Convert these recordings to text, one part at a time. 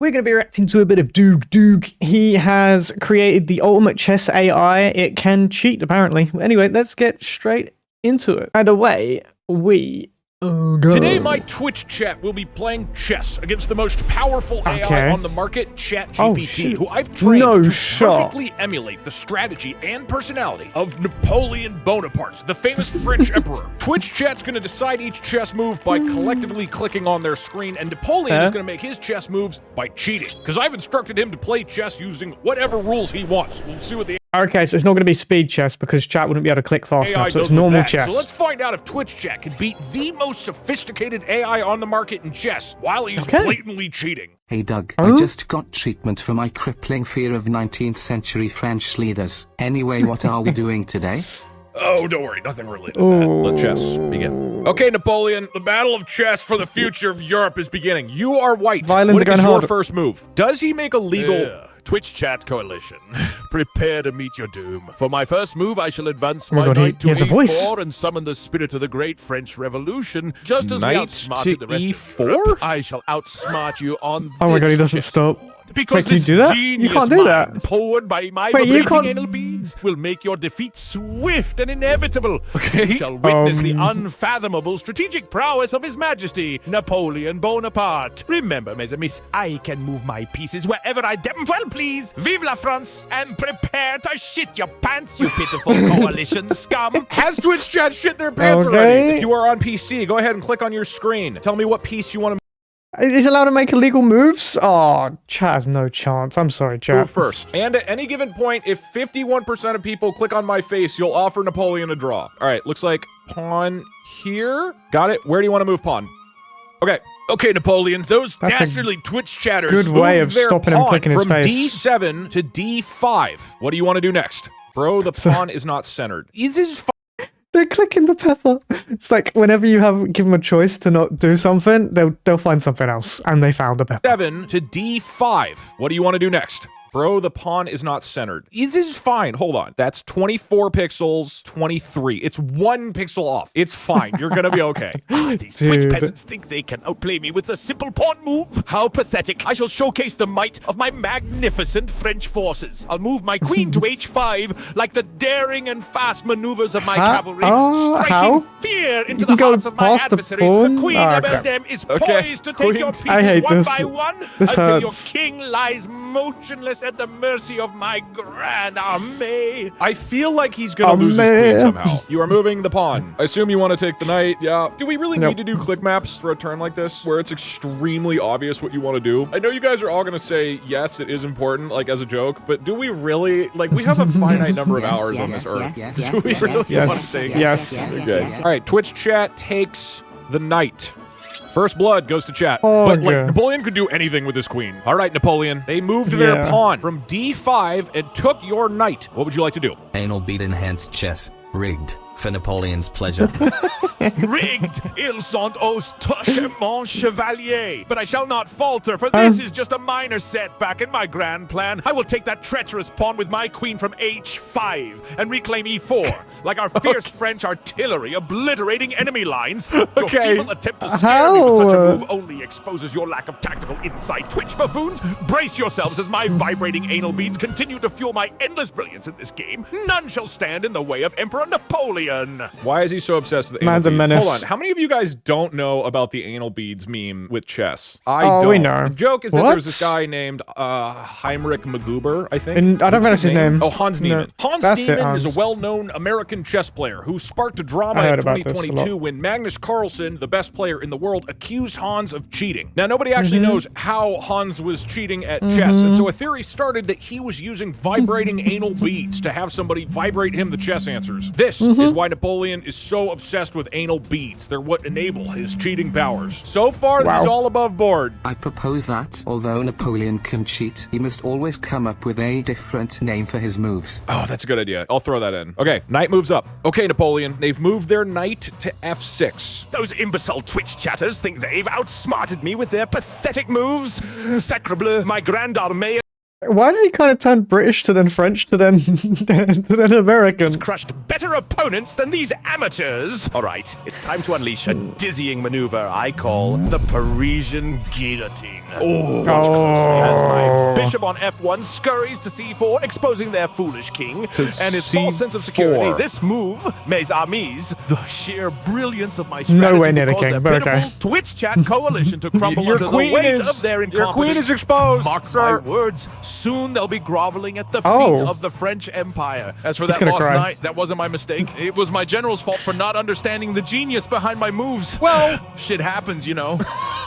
We're going to be reacting to a bit of Doog. He has created the ultimate chess AI. It can cheat, apparently. Anyway, let's get straight into it. Either way, we go. Today, my Twitch chat will be playing chess against the most powerful AI on the market, ChatGPT, who I've trained to perfectly emulate the strategy and personality of Napoleon Bonaparte, the famous French emperor. Twitch chat's going to decide each chess move by collectively clicking on their screen, and Napoleon is going to make his chess moves by cheating, because I've instructed him to play chess using whatever rules he wants. We'll see what the Okay, so it's not going to be speed chess because chat wouldn't be able to click fast enough, so it's normal chess. So let's find out if Twitch chat can beat the most sophisticated AI on the market in chess while he's blatantly cheating. Hey Doug, I just got treatment for my crippling fear of 19th century French leaders. Anyway, what are we doing today? Oh, don't worry, nothing related to that. Let chess begin. Okay, Napoleon, the battle of chess for the future of Europe is beginning. You are white. What is your first move? Does he make a legal... Twitch chat coalition, prepare to meet your doom. For my first move, I shall advance my knight to e4 and summon the spirit of the great French Revolution. Just as we outsmarted the rest of Europe, I shall outsmart you on Oh my god, he doesn't stop. Because can you do that? You can't do that. Powered by my vibrating anal beads will make your defeat swift and inevitable. You shall witness the unfathomable strategic prowess of His Majesty, Napoleon Bonaparte. Remember, mes amis, I can move my pieces wherever I well please. Vive la France, and prepare to shit your pants, you pitiful coalition scum. Has Twitch chat shit their pants already? If you are on PC, go ahead and click on your screen. Tell me what piece you want to. Is allowed to make illegal moves? Oh, chat has no chance. I'm sorry, chat. Go first. And at any given point, if 51% of people click on my face, you'll offer Napoleon a draw. All right, looks like pawn here. Got it. Where do you want to move pawn? Okay, Napoleon. Those dastardly Twitch chatters good way of stopping him clicking his face. From D7 to D5. What do you want to do next? Bro, the pawn is not centered. Is his They're clicking the pepper. It's like whenever you give them a choice to not do something, they'll find something else, and they found the pepper. 7 to D5. What do you want to do next? Bro, the pawn is not centered. This is fine. Hold on. That's 24 pixels, 23. It's 1 pixel off. It's fine. You're gonna be okay. These Twitch peasants think they can outplay me with a simple pawn move. How pathetic. I shall showcase the might of my magnificent French forces. I'll move my queen to H5 like the daring and fast maneuvers of my cavalry, striking fear into the hearts of my adversaries. The queen of them is poised to take your pieces one by one until your king lies motionless at the mercy of my grand army. I feel like he's gonna lose his queen somehow. You are moving the pawn. I assume you want to take the knight. Yeah. Do we really need to do click maps for a turn like this, where it's extremely obvious what you want to do? I know you guys are all gonna say, yes, it is important, like as a joke, but do we really? Like, we have a finite number of hours on this earth. Do we really want to say yes? Okay. All right, Twitch chat takes the knight. First blood goes to chat. But like, Napoleon could do anything with his queen. All right, Napoleon. They moved their pawn from D5 and took your knight. What would you like to do? Anal bead enhanced chess. Rigged. For Napoleon's pleasure. Rigged! Ils sont aux touches, mon chevalier. But I shall not falter, for this is just a minor setback in my grand plan. I will take that treacherous pawn with my queen from H5 and reclaim E4, like our fierce French artillery obliterating enemy lines. Your feeble attempt to scare me with such a move only exposes your lack of tactical insight. Twitch buffoons, brace yourselves as my vibrating anal beads continue to fuel my endless brilliance in this game. None shall stand in the way of Emperor Napoleon. Why is he so obsessed with anal beads? Hold on, how many of you guys don't know about the anal beads meme with chess? I don't. We know. The joke is that there's this guy named Heinrich Magruber, I think. And I don't know his name. Oh, Hans Niemann. Hans Niemann is a well-known American chess player who sparked a drama in 2022 when Magnus Carlsen, the best player in the world, accused Hans of cheating. Now, nobody actually knows how Hans was cheating at chess, and so a theory started that he was using vibrating anal beads to have somebody vibrate him the chess answers. This is why Napoleon is so obsessed with anal beads. They're what enable his cheating powers. So far, this is all above board. I propose that, although Napoleon can cheat, he must always come up with a different name for his moves. Oh, that's a good idea. I'll throw that in. Okay, knight moves up. Okay, Napoleon, they've moved their knight to F6. Those imbecile Twitch chatters think they've outsmarted me with their pathetic moves. Sacre bleu, my grand armée Why did he kind of turn British to then French to then to then American? Crushed better opponents than these amateurs. All right, it's time to unleash a dizzying maneuver I call the Parisian guillotine. Oh. As my bishop on F1 scurries to C4, exposing their foolish king and his false sense of security. This move, mes amis, the sheer brilliance of my strategy, Nowhere near the caused king, their but pitiful okay. Twitch chat coalition to crumble Your under the queen weight is- of their incompetence. your queen is exposed, Mark sir. my words, soon they'll be groveling at the feet Oh. of the French Empire. As for He's that gonna lost cry. night, that wasn't my mistake. It was my general's fault for not understanding the genius behind my moves. Well, shit happens, you know.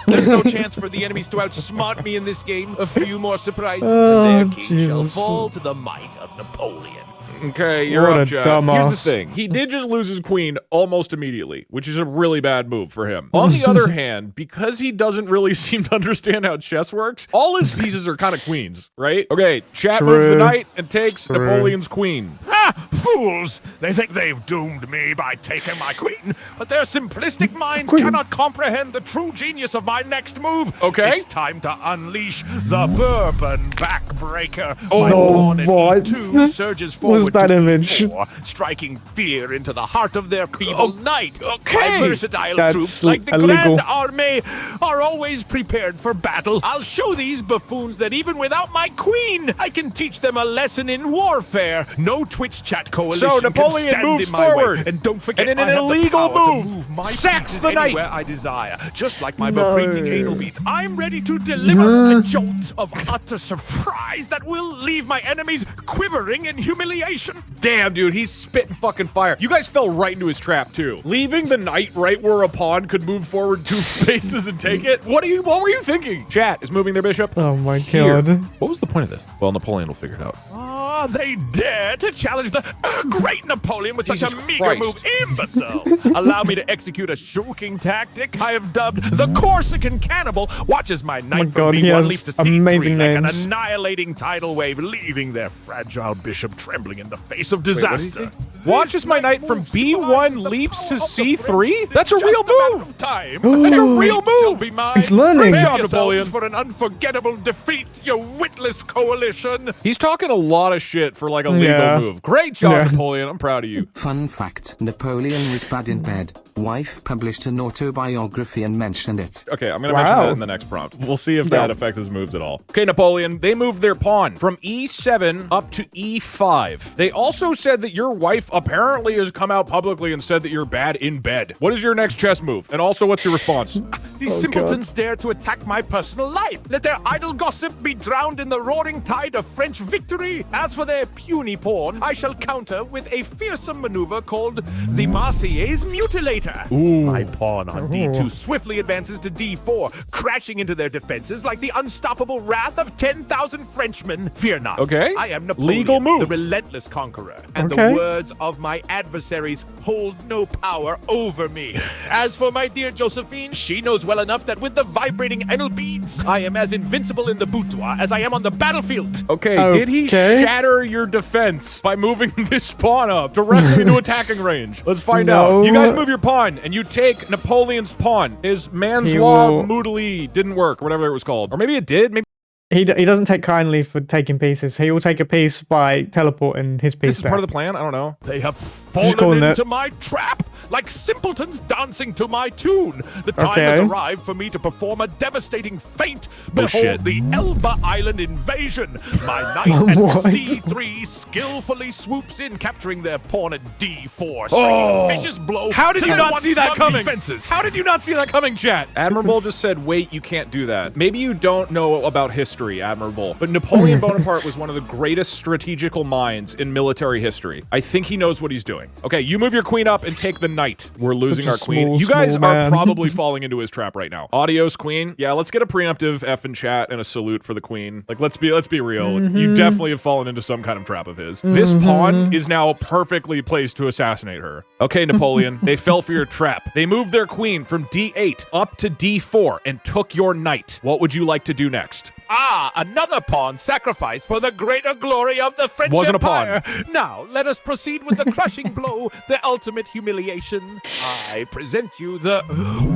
There's no chance for the enemies to outsmart me in this game. A few more surprises, and their king shall Jesus. fall to the might of Napoleon. Okay, you're What up, a Chad. dumbass. Here's the thing. He did just lose his queen almost immediately, which is a really bad move for him. On the other hand, because he doesn't really seem to understand how chess works, all his pieces are kind of queens, right? Okay, Chat moves the True. knight and takes True. Napoleon's queen. Ha! Fools! They think they've doomed me by taking my queen, but their simplistic minds Queen. cannot comprehend the true genius of my next move. Okay. It's time to unleash the Bourbon backbreaker. Oh, My pawn at what? E2 surges Was forward that to image? E4, striking fear into the heart of their feeble knight. okay. My versatile That's troops, like the illegal. Grand Army, are always prepared for battle. I'll show these buffoons that even without my queen, I can teach them a lesson in warfare. No Twitch chat coalition So Napoleon can stand moves in my forward. way. And don't forget, And in I an have the illegal power to move, move my sacks pieces the knight. anywhere I desire. Just like my No. vibrating anal beats, I'm ready to deliver a jolt of utter surprise that will leave my enemies quivering in humiliation. Damn, dude, he's spitting fucking fire. You guys fell right into his trap, too. Leaving the knight right where a pawn could move forward 2 spaces and take it? What were you thinking? Chat is moving their bishop. Oh my Here. god. What was the point of this? Well, Napoleon will figure it out. Ah, they dare to challenge the great Napoleon with such Jesus a meager Christ. move, imbecile. Allow me to execute a shocking tactic I have dubbed the Corsican Cannibal. Watch as my knight God, from he B1 has leaps to C3 amazing like an names. annihilating tidal wave, leaving their fragile bishop trembling in the face of what did he disaster. Watch as my knight from B1 leaps to C3? That's a Just real matter move! of time. That's a real Shall move! be mine. He's learning. Prepare Great job, yourselves Napoleon. for an unforgettable defeat, you witless coalition. He's talking a lot of shit for like a legal Yeah. move. Great job, Yeah. Napoleon. I'm proud of you. Fun fact, Napoleon was bad in bed. Wife published an autobiography and mentioned it. Okay, I'm gonna mention Wow. that in the next prompt. We'll see if that affects his moves at all. Okay, Napoleon, they moved their pawn from E7 up to E5. They also said that your wife apparently has come out publicly and said that you're bad in bed. What is your next chess move? And also, what's your response? These simpletons dare to attack my personal life. Let their idle gossip be drowned in the roaring tide of French victory. As for their puny pawn, I shall counter with a fearsome maneuver called the Marseillaise Mutilator. My pawn on D2 swiftly advances to D4, crashing into their defenses like the unstoppable wrath of 10,000 Frenchmen. Fear not. Okay. I am Napoleon, Legal move. the relentless conqueror, and Okay. the words of my adversaries hold no power over me. As for my dear Josephine, she knows well enough that with the vibrating anal beads, I am as invincible in the boudoir as I am on the battlefield. Okay, did he Okay. shatter your defense by moving this pawn up directly into attacking range? Let's find No. out. You guys move your pawn, and you take Napoleon's pawn. His He Mansois will- Moodley didn't work, or whatever it was called. Or maybe it did. Maybe He doesn't take kindly for taking pieces. He will take a piece by teleporting his piece this is part of the plan. I don't know. They have calling fallen it. into my trap, like simpletons dancing to my tune. The time Okay. has arrived for me to perform a devastating feint. Behold shit. the Elba Island invasion. My knight at What? C3 skillfully swoops in, capturing their pawn at D4, striking a vicious blow. How did to you their not once see that strong coming? Defenses. How did you not see that coming, chat? Admirable just said, wait, you can't do that. Maybe you don't know about history, Admirable, but Napoleon Bonaparte was one of the greatest strategical minds in military history. I think he knows what he's doing. Okay, you move your queen up and take the knight. We're losing a our queen. small, You guys small are man. probably falling into his trap right now. Adios, queen. Yeah, let's get a preemptive F in chat and a salute for the queen. Like, let's be real. You definitely have fallen into some kind of trap of his. This pawn is now perfectly placed to assassinate her. Okay, Napoleon, they fell for your trap. They moved their queen from D8 up to D4 and took your knight. What would you like to do next? Ah, another pawn sacrificed for the greater glory of the French Wasn't a pawn. Empire. Now, let us proceed with the crushing blow, the ultimate humiliation. I present you the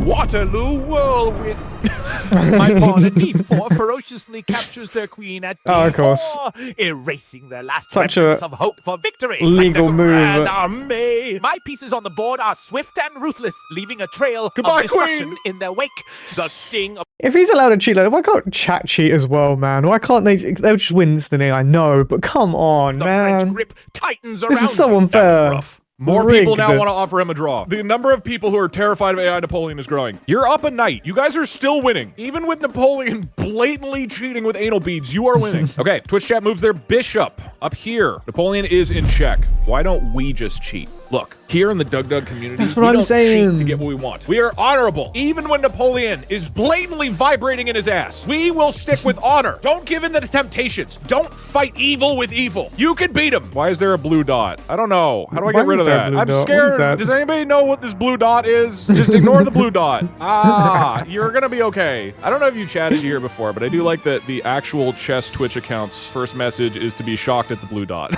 Waterloo Whirlwind. My pawn at e4 ferociously captures their queen at d4, Oh, of course. erasing their last Such a remnants of hope for victory. legal like the move. Grand Armée. My pieces on the board are swift and ruthless, leaving a trail Goodbye, of destruction queen. in their wake. The sting of If he's allowed to cheat, like, why can't chat cheat as well, man? Why can't they? They'll just win instantly, I know, but come on, the French man. grip tightens around This is so you. unfair. Rough. More people now Rigged. want to offer him a draw. The number of people who are terrified of AI Napoleon is growing. You're up a knight. You guys are still winning. Even with Napoleon blatantly cheating with anal beads, you are winning. Okay, Twitch chat moves their bishop up here. Napoleon is in check. Why don't we just cheat? Look, here in the Doug community, That's what we I'm don't saying. cheat to get what we want. We are honorable. Even when Napoleon is blatantly vibrating in his ass, we will stick with honor. Don't give in to the temptations. Don't fight evil with evil. You can beat him. Why is there a blue dot? I don't know. How do I Why get rid is of there a that? blue I'm dot? What is scared. that? Does anybody know what this blue dot is? Just ignore the blue dot. Ah, you're gonna be okay. I don't know if you chatted here before, but I do like that the actual chess Twitch account's first message is to be shocked at the blue dot.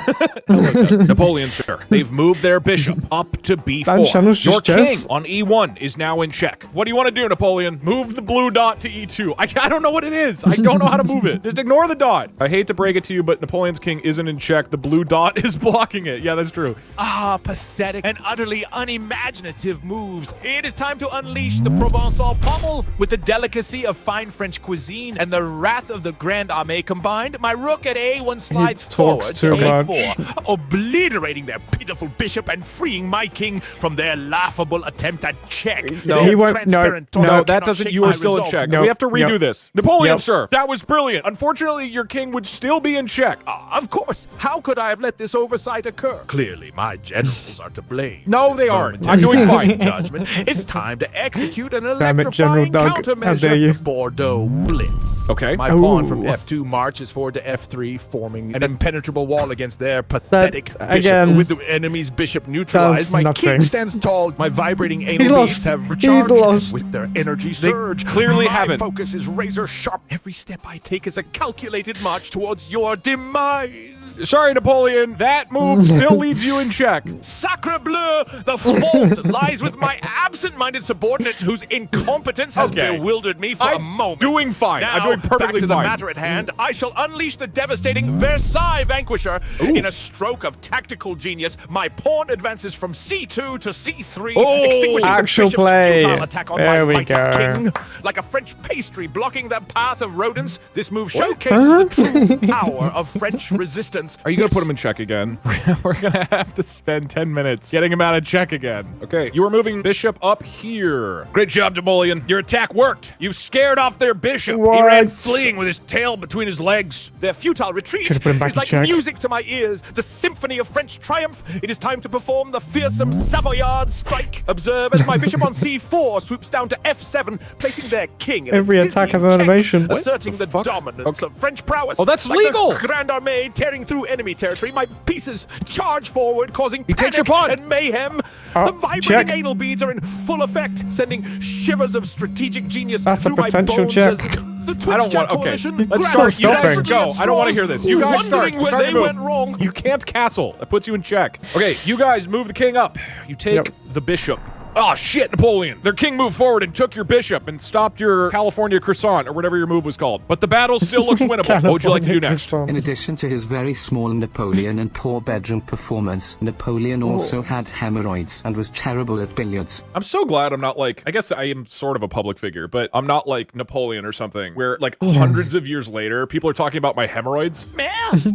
Hello, chess. Napoleon, sir. They've moved their bishop up to That channel's b4. Your just chess? king on e1 is now in check. What do you want to do, Napoleon? Move the blue dot to e2. I don't know what it is. I don't know how to move it. Just ignore the dot. I hate to break it to you, but Napoleon's king isn't in check. The blue dot is blocking it. Yeah, that's true. Ah, pathetic and utterly unimaginative moves. It is time to unleash the Provençal pommel. With the delicacy of fine French cuisine and the wrath of the Grand Armée combined, my rook at a1 slides talks forward to too much. a4, obliterating their pitiful bishop and freeing my king from their laughable attempt at check. No, he won't- no, Transparent no, talk No, that cannot doesn't. shake You my are still in resolve. check. Nope, We have to redo yep. this. Napoleon, Yep. sir, that was brilliant. Unfortunately, your king would still be in check. Of course. How could I have let this oversight occur? Clearly, my generals are to blame. No, for they this aren't. momentary I'm doing fine. Judgment. It's time to execute an Damn it, General electrifying Doug. How dare you. countermeasure. Bordeaux Blitz. Okay. My pawn from Ooh. f2 marches forward to f3, forming an impenetrable wall against their pathetic bishop. again, With the enemy's bishop neutralized, does my nothing. king stands tall. My vibrating anal He's beads lost. have He's recharged lost. with their energy surge. clearly my haven't. focus is razor sharp. Every step I take is a calculated march towards your demise. Sorry, Napoleon. That move still leaves you in check. Sacre bleu! The fault lies with my absent-minded subordinates whose incompetence has Okay. bewildered me for a I'm moment. doing fine. Now, I'm doing perfectly back to the fine. matter at hand. I shall unleash the devastating Versailles Vanquisher. In a stroke of tactical genius, my pawn advances from c2 to c3, Oh, extinguishing actual the bishop's play. futile attack on There my we mighty go. king. Like a French pastry blocking the path of rodents, this move showcases the true power of French resistance. Are you going to put him in check again? We're going to have to spend 10 minutes getting him out of check again. Okay, you are moving bishop up here. Great job, Napoleon. Your attack worked. You scared off their bishop. He ran What? fleeing with his tail between his legs. Their futile retreat Should've put him back is in like check. music to my ears, the symphony of French triumph. It is time to perform the fearsome Savoyard strike. Observe as my bishop on c4 swoops down to f7, placing their king in Every a attack has dizzying an check, animation. asserting The the, fuck? dominance of French prowess. Oh, that's like legal! The Grand Armée tearing through enemy territory, my pieces charge forward, causing He takes your panic pawn. and mayhem. Oh, The vibrating check. anal beads are in full effect, sending shivers of strategic genius That's a through my potential bones check. as the Twitch I don't chat want. Okay, coalition let's grabs start. You guys stopping. go. I don't want to hear this. You guys start. Wondering where Start they your went move. wrong. You can't castle. That puts you in check. Okay, you guys move the king up. You take Yep. the bishop. Oh shit, Napoleon. Their king moved forward and took your bishop and stopped your California croissant or whatever your move was called. But the battle still looks winnable. What would you like to do next? In addition to his very small Napoleon and poor bedroom performance, Napoleon also had hemorrhoids and was terrible at billiards. I'm so glad I'm not like, I guess I am sort of a public figure, but I'm not like Napoleon or something where like hundreds of years later, people are talking about my hemorrhoids. Man,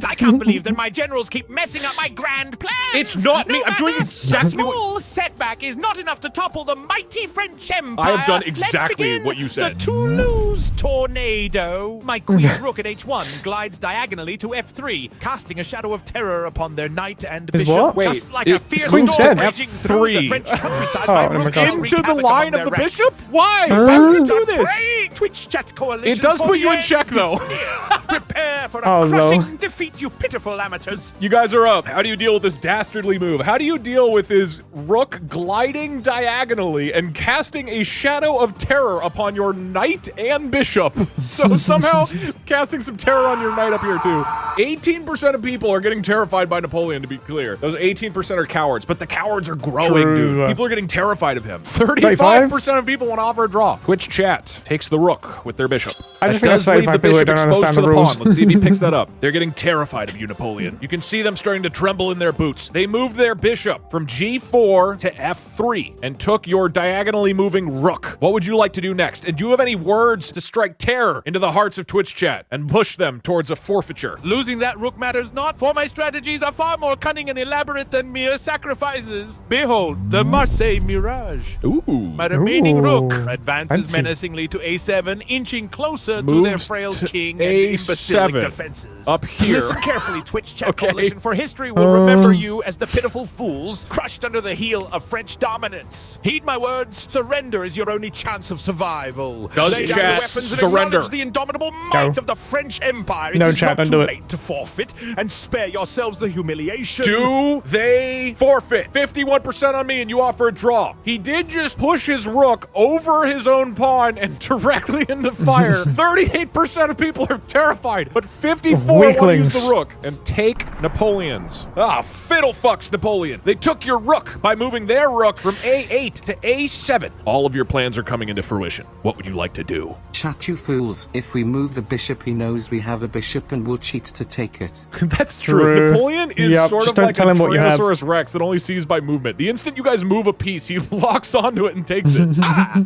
I can't believe that my generals keep messing up my grand plans. It's not me. I'm doing matter, exactly a what- small setback is not enough to topple the mighty French Empire. I have done Let's exactly begin. what you said. The Toulouse tornado. My queen's rook at h1 glides diagonally to f3, casting a shadow of terror upon their knight and Is bishop. what? Wait, Just like it- a fierce Queen storm said raging through the F3. French countryside. Oh, my oh my rook God. shall Into wreak the havoc line among of the their ranks. bishop? Why? Huh? Why would you do this? Praying Twitch chat coalition. It does for put the you in end check, is though. near. Prepare prepare for a Oh, no. crushing defeat, you pitiful amateurs. You guys are up. How do you deal with this dastardly move? How do you deal with his rook gliding diagonally and casting a shadow of terror upon your knight and bishop? So somehow casting some terror on your knight up here too. 18% of people are getting terrified by Napoleon, to be clear. Those 18% are cowards, but the cowards are growing, dude. People are getting terrified of him. 35% of people want to offer a draw. Twitch chat takes the rook with their bishop. I just That does think leave the that's 35 people who bishop don't exposed understand to the the rules. pawn. Let's see if he picks that up. They're getting terrified of you, Napoleon. You can see them starting to tremble in their boots. They moved their bishop from G4 to F3 and took your diagonally moving rook. What would you like to do next? And do you have any words to strike terror into the hearts of Twitch chat and push them towards a forfeiture? Losing that rook matters not, for my strategies are far more cunning and elaborate than mere sacrifices. Behold, the Marseille Mirage. Ooh. My remaining rook Ooh. advances Fancy. menacingly to A7, inching closer to their Moves frail to king and imbecilic A7. defenses. Up here. Listen carefully, Twitch chat Okay. coalition, for history will remember you as the pitiful fools crushed under the heel of French dominance. Heed my words, surrender is your only chance of survival. Does Lay down chat your weapons and surrender? acknowledge the indomitable might Go. of the French Empire. It No, is chat, not don't too do it. late to forfeit and spare yourselves the humiliation. Do they forfeit? 51% on me and you offer a draw. He did just push his rook over his own pawn and directly into fire. 38% of people are terrified, but 54 want to use Weaklings. the rook and take Napoleon's. Ah, fiddle fucks, Napoleon. They took your rook by moving their rook from A8 to A7. All of your plans are coming into fruition. What would you like to do? Chat, you fools. If we move the bishop, he knows we have a bishop and will cheat to take it. That's true. True. Napoleon is Yep, sort just of don't like a tell him what you have. Tyrannosaurus Rex that only sees by movement. The instant you guys move a piece, he locks onto it and takes it.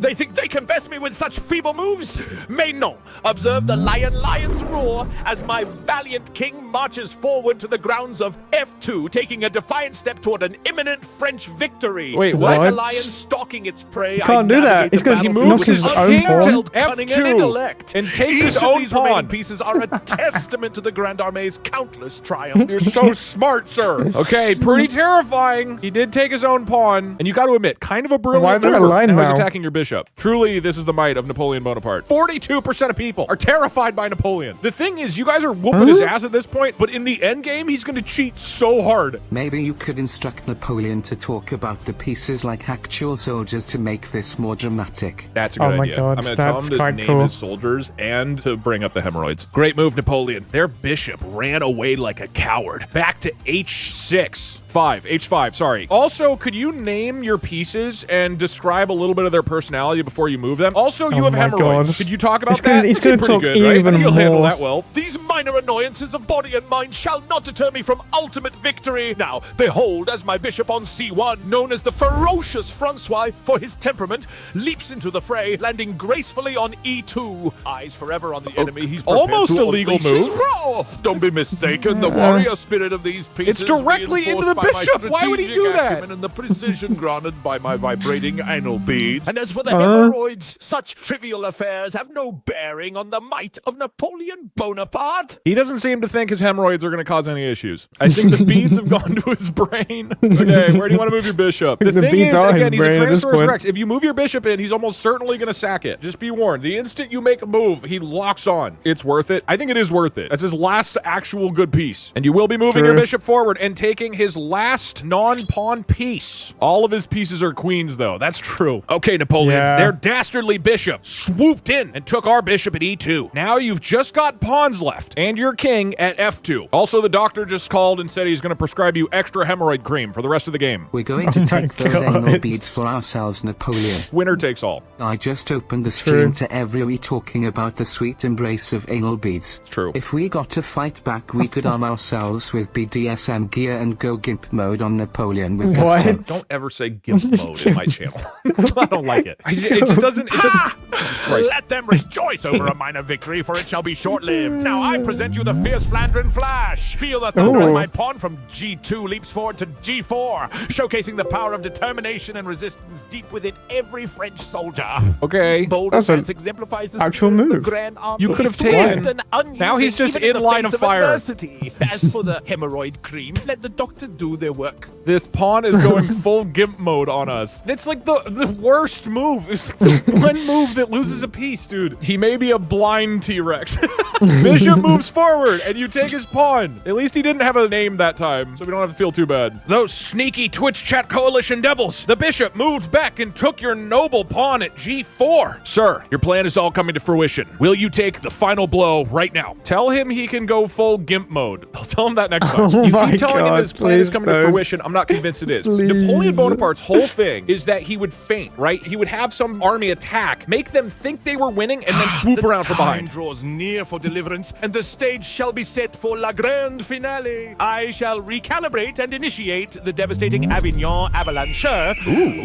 They think they can best me with such feeble moves? Mais non. Observe the lion's roar as my valiant king marches forward to the grounds of F2, taking a defiant step toward an imminent French victory. Wait, Like what? a lion stalking its prey, You can't do that. He's gonna He knock moves his his own unhindered pawn. cunning and F2 intellect. and takes Each his of own these remaining pawn. pieces are a testament to the Grand Armée's countless triumphs. You're so smart, sir. Okay, pretty terrifying. He did take his own pawn, and you got to admit, kind of a brilliant Why is there a maneuver. line Now he's now? attacking your bishop. Truly, this is the might of Napoleon Bonaparte. 42% of people are terrified by Napoleon. The thing is, you guys are whooping his ass at this point, but in the end game, he's going to cheat so hard. Maybe you could instruct Napoleon to talk about the pieces like actual soldiers to make this more dramatic. That's a good Oh my idea. God, I'm going to tell him that's to quite name cool. his soldiers and to bring up the hemorrhoids. Great move, Napoleon. Their bishop ran away like a coward. Back to H6. H5, sorry. Also, could you name your pieces and describe a little bit of their personality before you move them? Also, you Oh have my hemorrhoids. God. Could you talk about He's gonna- that? he's You seem gonna pretty talk good, right? I even think you'll handle more. that well. These minor annoyances of body and mind shall not deter me from ultimate victory. Now, behold, as my bishop on C1, known as the ferocious Francois for his temperament, leaps into the fray, landing gracefully on E2. Eyes forever on the enemy. He's prepared Almost to a legal unleash his move. wrath. Don't be mistaken. The warrior spirit of these pieces, It's directly into the reinforced by my bishop. Why would he strategic do that? acumen and the precision granted by my vibrating anal beads. And as for the hemorrhoids, such trivial affairs have no bearing on the might of Napoleon Bonaparte. He doesn't seem to think his hemorrhoids are going to cause any issues. I think the beads have gone to his brain. Okay, where do you want to move your bishop? The The thing beads is, are his again, he's a brain at this Tyrannosaurus point. Rex. If you move your bishop in, he's almost certainly going to sack it. Just be warned. The instant you make a move, he locks on. It's worth it. I think it is worth it. That's his last actual good piece. And you will be moving your True. bishop forward and taking his last non-pawn piece. All of his pieces are queens, though. That's true. Okay, Napoleon. Yeah. Their dastardly bishop swooped in and took our bishop at E2. Now you've just got pawns left and your king at F2. Also, the doctor just called and said he's going to prescribe you extra hemorrhoid cream for the rest of the game. We're going to my take those God. anal beads for ourselves, Napoleon. Winner takes all. I just opened the stream True. to everybody talking about the sweet embrace of anal beads. True. If we got to fight back, we could arm ourselves with BDSM gear and go gimp mode on Napoleon with What? gusto. Don't ever say GIMP mode in my channel. I don't like it. It just doesn't. It doesn't. Jesus Christ. Let them rejoice over a minor victory, for it shall be short-lived. Now I present you the fierce Flandrin Flash. Feel the thunder as Ooh. my pawn from G2 leaps forward to G4, showcasing the power of determination and resistance deep within every French soldier. Okay. Bold That's an defense exemplifies the actual spirit of move. the Grand Army. You could have Swift taken- and unyielding, Now he's just even in the line of fire. Adversity. As for the hemorrhoid cream, let the doctor do their work. This pawn is going full gimp mode on us. It's like the worst move. It's like the one move that loses a piece, dude. He may be a blind T-Rex. Bishop moves forward, and you take his pawn. At least he didn't have a name that time, so we don't have to feel too bad. Those sneaky Twitch chat coalition devils. The bishop moved back and took your noble pawn at G4. Sir, your plan is all coming to fruition. Will you take the final blow right now? Tell him he can go full gimp mode. I'll tell him that next time. Oh you my keep telling him God, his plan is please coming to don't. fruition. I'm not convinced it is. Please. Napoleon Bonaparte's whole thing is that he would feint, right? He would have some army attack, make them think they were winning, and then swoop around from Time behind. draws near for deliverance, and the stage shall be set for la grande finale. I shall recalibrate and initiate the devastating Avignon avalanche.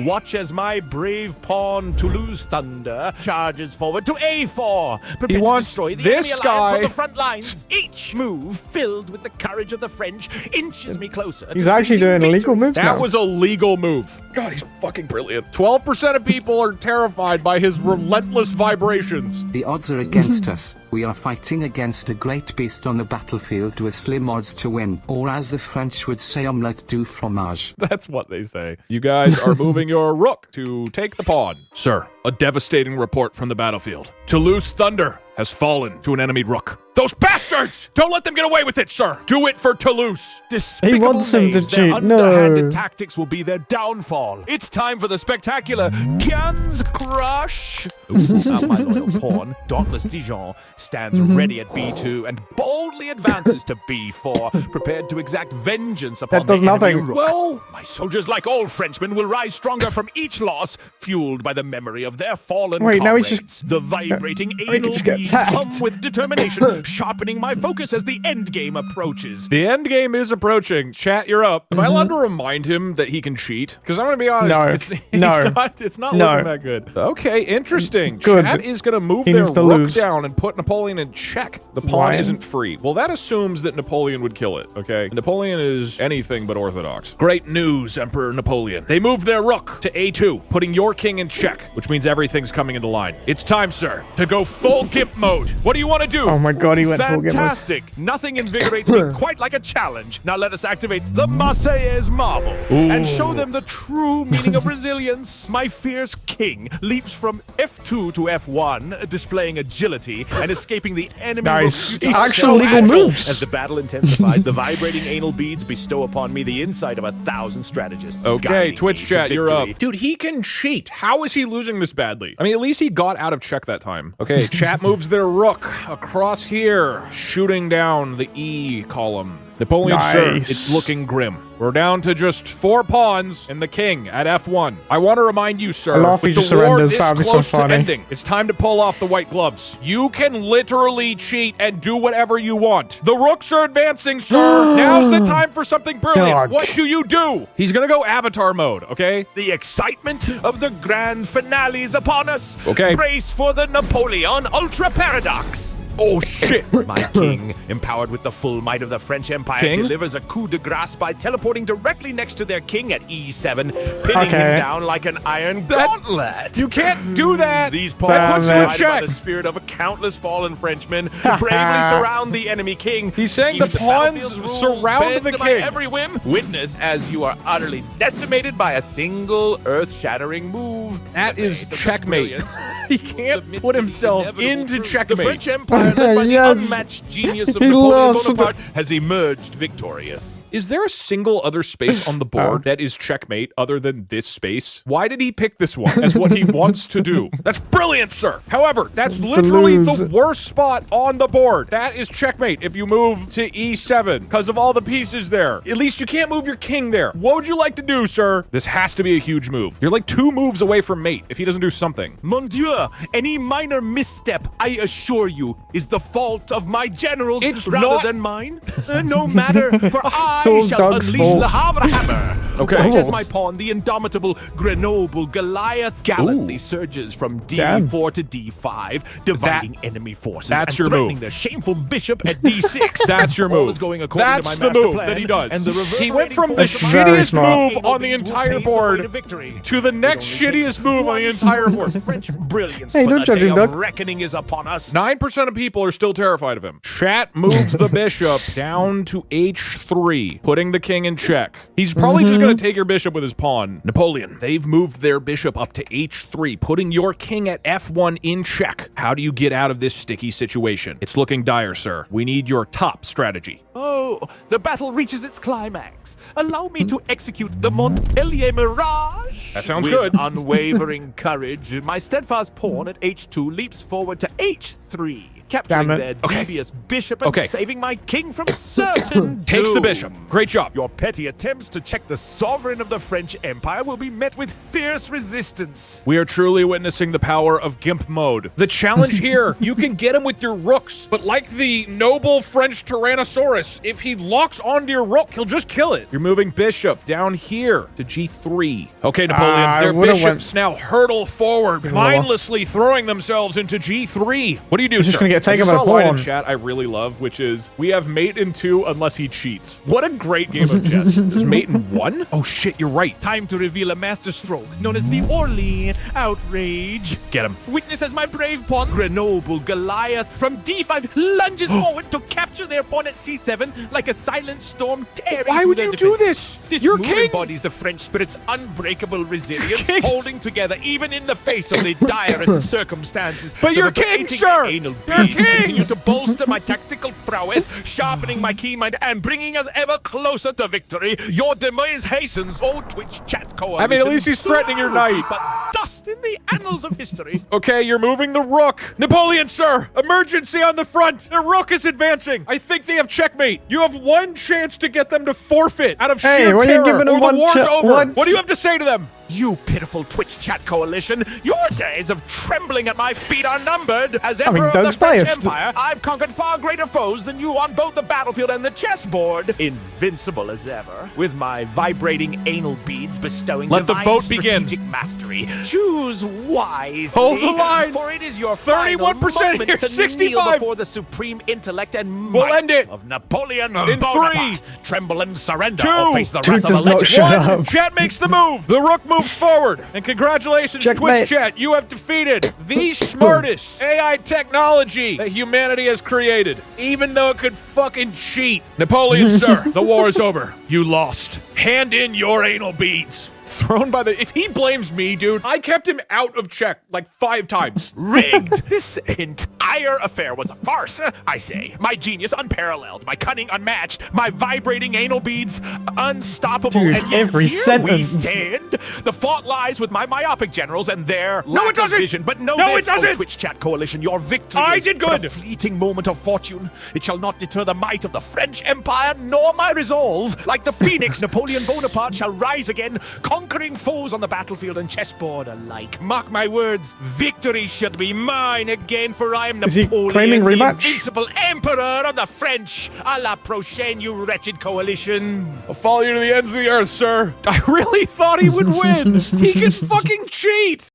Watch as my brave pawn Toulouse Thunder charges forward to A4. Prepare to wants destroy the this enemy alliance guy- on the front lines. Each move, filled with the courage of the French, inches me closer. He's to actually seizing doing illegal victory. moves That now. was a legal move. God, he's fucking brilliant. 12% of people are terrified by his relentless vibrations. The odds are against us. We are fighting against a great beast on the battlefield with slim odds to win, or as the French would say, omelette du fromage. That's what they say. You guys are moving your rook to take the pawn. Sir, a devastating report from the battlefield. Toulouse Thunder has fallen to an enemy rook. Those bastards! Don't let them get away with it, sir! Do it for Toulouse! Despicable He wants him to knaves, their cheat. No. underhanded tactics will be their downfall. It's time for the spectacular Cannes Crush. Now my loyal pawn, Dauntless Dijon, stands ready at B2 and boldly advances to B4, prepared to exact vengeance upon That does the enemy nothing. rook. Well, My soldiers, like all Frenchmen, will rise stronger from each loss, fueled by the memory of their fallen Wait, now he's comrades. just- The vibrating he anal just gets beads sacked. hum with determination, sharpening my focus as the end game approaches. the end game is approaching. Chat, you're up. Am I allowed to remind him that he can cheat? Because I'm going to be honest, No. it's not No. looking that good. Okay, interesting. Good. Chat is going to move He their needs to rook lose. down and put Napoleon in check. The pawn Why? isn't free. Well, that assumes that Napoleon would kill it, okay? Napoleon is anything but orthodox. Great news, Emperor Napoleon. They moved their rook to A2, putting your king in check, which means everything's coming into line. It's time, sir, to go full gimp mode. What do you want to do? Oh my God, he went full game mode. Fantastic! Nothing invigorates me quite like a challenge. Now let us activate the Marseillaise marvel and show them the true meaning of resilience. My fierce king leaps from F2 to F1, displaying agility and escaping the enemy. Nice. rook. He's Actual legal agile. moves. As the battle intensifies, the vibrating anal beads bestow upon me the insight of 1,000 strategists. Okay, guiding Twitch me to chat, you're up. victory. Dude, he can cheat. How is he losing this badly? I mean, at least he got out of check that time. Okay, chat moves their rook across here, shooting down the E column. Napoleon, sir, Nice. it's looking grim. We're down to just 4 pawns and the king at F1. I want to remind you, sir, I love he with the just war surrenders. this That'd be so close to funny. ending, it's time to pull off the white gloves. You can literally cheat and do whatever you want. The rooks are advancing, sir. Now's the time for something brilliant. Dog. What do you do? He's gonna go avatar mode, okay? The excitement of the grand finale is upon us. Okay. Brace for the Napoleon Ultra Paradox. Oh, shit. My king, empowered with the full might of the French Empire, King? delivers a coup de grace by teleporting directly next to their king at E7, pinning Okay. him down like an iron gauntlet. You can't do that. These Damn pawns, it. guided by Check. the spirit of a countless fallen Frenchmen, bravely surround the enemy king. He's saying Even the pawns battlefield's rules surround bend the to my king. every whim. Witness as you are utterly decimated by a single earth-shattering move. That In the is face of such checkmate. brilliance, He can't submit put to the himself inevitable into truth. checkmate. The French Empire, led by Yes. the unmatched genius of He Napoleon lost. Bonaparte, has emerged victorious. Is there a single other space on the board that is checkmate other than this space? Why did he pick this one as what he wants to do? That's brilliant, sir. However, that's To literally lose. the worst spot on the board. That is checkmate if you move to E7 because of all the pieces there. At least you can't move your king there. What would you like to do, sir? This has to be a huge move. You're like 2 moves away from mate if he doesn't do something. Mon Dieu, any minor misstep, I assure you, is the fault of my generals It's rather not- than mine. No matter, for I all shall Doug's unleash fault. the Havre Hammer. Okay. Watch as Oh. my pawn, the indomitable Grenoble Goliath, gallantly surges from D4 to D5, dividing enemy forces that's and your threatening move. the shameful bishop at D6. That's your All move. is going according That's to my the master move plan, that he does. and the He went reverberating from the force of my very shittiest smart. move anal on the beads will entire pave the way board to victory. to the next shittiest move on the entire board. French brilliance Hey, for don't the judge day him, of Doug. reckoning is upon us. 9% of people are still terrified of him. Chat moves the bishop down to H3, putting the king in check. He's probably just going to take your bishop with his pawn. Napoleon, they've moved their bishop up to H3, putting your king at F1 in check. How do you get out of this sticky situation? It's looking dire, sir. We need your top strategy. Oh, the battle reaches its climax. Allow me to execute the Montpellier Mirage. That sounds With good. unwavering courage, my steadfast pawn at H2 leaps forward to H3, capturing Damn it. their Okay. devious bishop and Okay. saving my king from certain Takes the doom. bishop. Great job. Your petty attempts to check the sovereign of the French Empire will be met with fierce resistance. We are truly witnessing the power of GIMP mode. The challenge here, you can get him with your rooks, but like the noble French Tyrannosaurus, if he locks onto your rook, he'll just kill it. You're moving bishop down here to G3. Okay, Napoleon, I their would've bishops now hurtle forward, mindlessly throwing themselves into G3. What do you do, He's sir? just gonna get taken I just by saw the a line in pawn. chat I really love, which is, we have mate in 2 unless he cheats. What a great game of chess. There's mate in 1? Oh shit, you're right. Time to reveal a masterstroke known as the Orly Outrage. Get him. Witness as my brave pawn, Grenoble Goliath, from D5 lunges forward to capture their pawn at C7 like a silent storm tearing Why through would their you do defense. this? This Your move king- embodies the French spirit's unbreakable resilience, king- holding together even in the face of the direst circumstances. But The your king, liberating sir! anal Your beads king! continue to bolster my tactical prowess, sharpening my keen mind and bringing us ever closer to victory. Your demise hastens, oh Twitch chat coalition. I mean, at least he's threatening your knight. But dust in the annals of history. Okay, you're moving the rook. Napoleon, sir! Emergency on the front! The rook is advancing! I think they have checkmate. You have one chance to get them to forfeit out of Hey, sheer what are you terror, giving them or the one war's over. what? What do you have to say to them? You pitiful Twitch chat coalition, your days of trembling at my feet are numbered. As mean, Emperor of the Doug's French biased. Empire, I've conquered far greater foes than you on both the battlefield and the chessboard. Invincible as ever, with my vibrating anal beads bestowing Let the divine vote begin. strategic mastery. Choose wisely. Hold the line. For it is your 31% final moment here, to 65. kneel before the supreme intellect and We'll might end it. of Napoleon In Bonaparte. 3, Tremble and surrender 2, or face the Dude wrath of does a not legend. shut up. One, chat makes the move. The rook moves forward. And congratulations, Checkmate. Twitch chat. You have defeated the smartest AI technology that humanity has created, even though it could fucking cheat. Napoleon, sir, the war is over. You lost. Hand in your anal beads. Thrown by the... If he blames me, dude, I kept him out of check like 5 times. Rigged! This entire affair was a farce, I say. My genius unparalleled, my cunning unmatched, my vibrating anal beads unstoppable, Dude, and yet every here we sentence. stand. The fault lies with my myopic generals and their No, lack it doesn't. of vision. But know No, this, it doesn't. oh, Twitch chat coalition, your victory I is did but good. a fleeting moment of fortune. It shall not deter the might of the French Empire, nor my resolve. Like the phoenix, Napoleon Bonaparte shall rise again, conquering foes on the battlefield and chessboard alike. Mark my words, victory shall be mine again, for I am Is he Napoleon, claiming the rematch? invincible emperor of the French. A la prochaine, you wretched coalition. I'll follow you to the ends of the earth, sir. I really thought he would win. He can fucking cheat.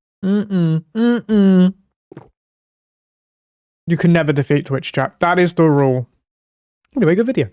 You can never defeat Twitch chat. That is the rule. Anyway, good video.